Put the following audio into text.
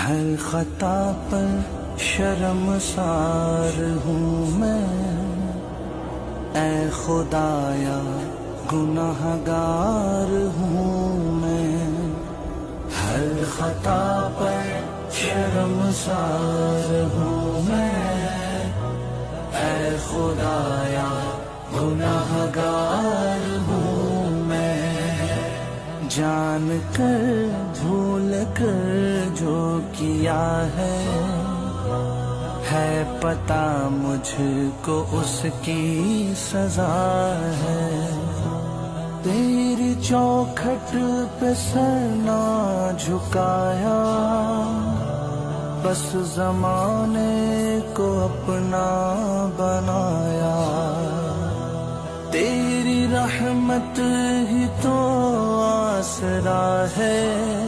ہر خطا پر شرمسار ہوں میں، اے خدایا گناہ گار ہوں میں، ہر خطا پر شرمسار ہوں میں، اے خدایا گناہ گار ہوں میں، جان کر بھول کر جو کیا ہے پتہ مجھ کو اس کی سزا ہے، تیری چوکھٹ پہ سر نہ جھکایا، بس زمانے کو اپنا بنایا، تیری رحمت ہی تو آسرا ہے،